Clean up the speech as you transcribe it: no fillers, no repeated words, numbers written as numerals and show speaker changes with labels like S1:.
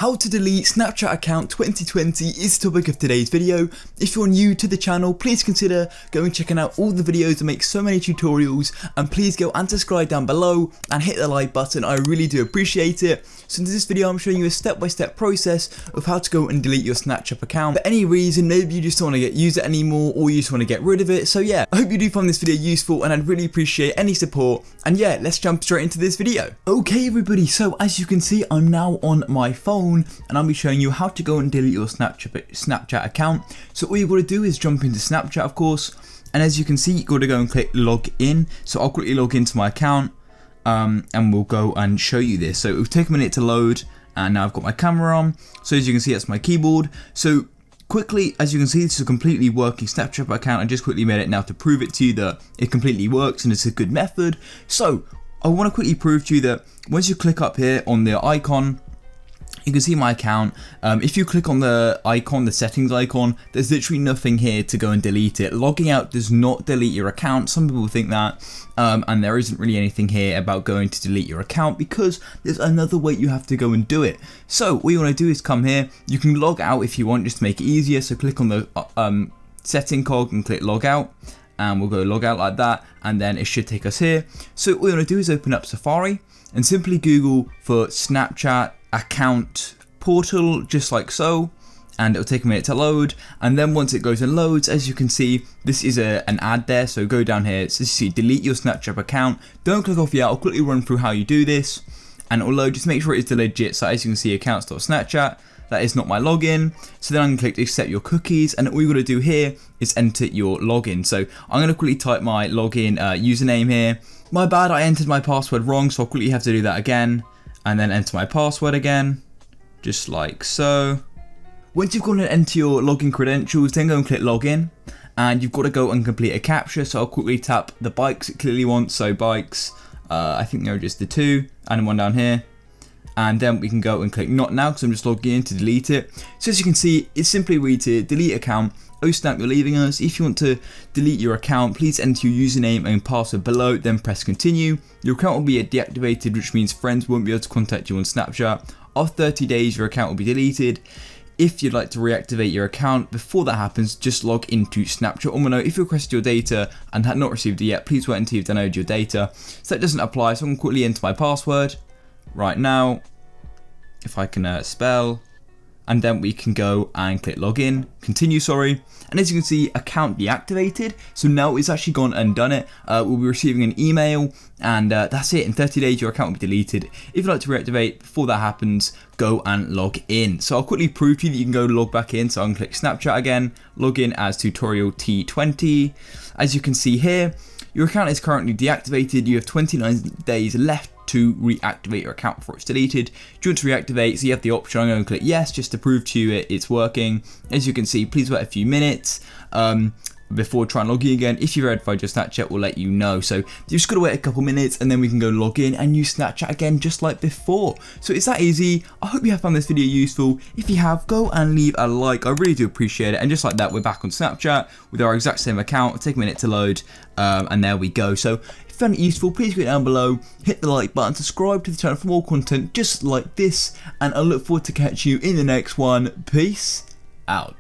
S1: How to delete Snapchat account 2020 is the topic of today's video. If you're new to the channel, please consider going and checking out all the videos that make so many tutorials, and please go and subscribe down below and hit the like button. I really do appreciate it. So in this video I'm showing you a step-by-step process of how to go and delete your Snapchat account. For any reason, maybe you just don't want to use it anymore or you just want to get rid of it. So yeah, I hope you do find this video useful and I'd really appreciate any support. And yeah, let's jump straight into this video. Okay everybody, so as you can see I'm now on my phone and I'll be showing you how to go and delete your Snapchat account. So all you've got to do is jump into Snapchat, of course, and as you can see you've got to go and click log in. So I'll quickly log into my account and we'll go and show you this. So it'll take a minute to load, and now I've got my camera on. So as you can see, that's my keyboard. So quickly, as you can see, this is a completely working Snapchat account. I just quickly made it now to prove it to you that it completely works and it's a good method. So I want to quickly prove to you that once you click up here on the icon, you can see my account. If you click on the icon, the settings icon, there's literally nothing here to go and delete it. Logging out does not delete your account. Some people think that, and there isn't really anything here about going to delete your account because there's another way you have to go and do it. So what you want to do is come here. You can log out if you want, just to make it easier. So click on the setting cog and click log out, and we'll go log out like that, and then it should take us here. So all you want to do is open up Safari and simply Google for Snapchat account portal, just like so, and it'll take a minute to load. And then once it goes and loads, as you can see, this is an ad there. So go down here, so you see delete your Snapchat account. Don't click off yet. I'll quickly run through how you do this, and it'll load. Just make sure it's the legit. So as you can see, accounts.snapchat, that is not my login. So then I'm gonna click accept your cookies, and all you gotta do here is enter your login. So I'm gonna quickly type my login username here. My bad, I entered my password wrong, so I'll quickly have to do that again, and then enter my password again, just like so. Once you've gone and enter your login credentials, then go and click login, and you've got to go and complete a captcha. So I'll quickly tap the bikes it clearly wants. So bikes, I think there are just the two, and one down here. And then we can go and click not now because I'm just logging in to delete it. So as you can see, it simply reads here, delete account. Oh snap, you're leaving us. If you want to delete your account, please enter your username and password below, then press continue. Your account will be deactivated, which means friends won't be able to contact you on Snapchat. After 30 days, your account will be deleted. If you'd like to reactivate your account before that happens, just log into Snapchat. On my note, if you requested your data and had not received it yet, please wait until you've downloaded your data. So that doesn't apply, so I'm going to quickly enter my password right now, if I can spell, and then we can go and click login, continue, sorry. And as you can see, account deactivated. So now it's actually gone and done it. We'll be receiving an email, and that's it. In 30 days, your account will be deleted. If you'd like to reactivate before that happens, go and log in. So I'll quickly prove to you that you can go log back in. So I'm gonna click Snapchat again, log in as TutorialTucker. As you can see here, your account is currently deactivated. You have 29 days left to reactivate your account before it's deleted. Do you want to reactivate? So you have the option. I'm going to click yes just to prove to you it's working. As you can see, please wait a few minutes before trying to log in again. If you verified your Snapchat, we'll let you know. So you just got to wait a couple minutes and then we can go log in and use Snapchat again just like before. So it's that easy. I hope you have found this video useful. If you have, go and leave a like. I really do appreciate it. And just like that, we're back on Snapchat with our exact same account. It'll take a minute to load, and there we go. So if you found it useful, please go down below, hit the like button, subscribe to the channel for more content just like this, and I look forward to catching you in the next one. Peace out.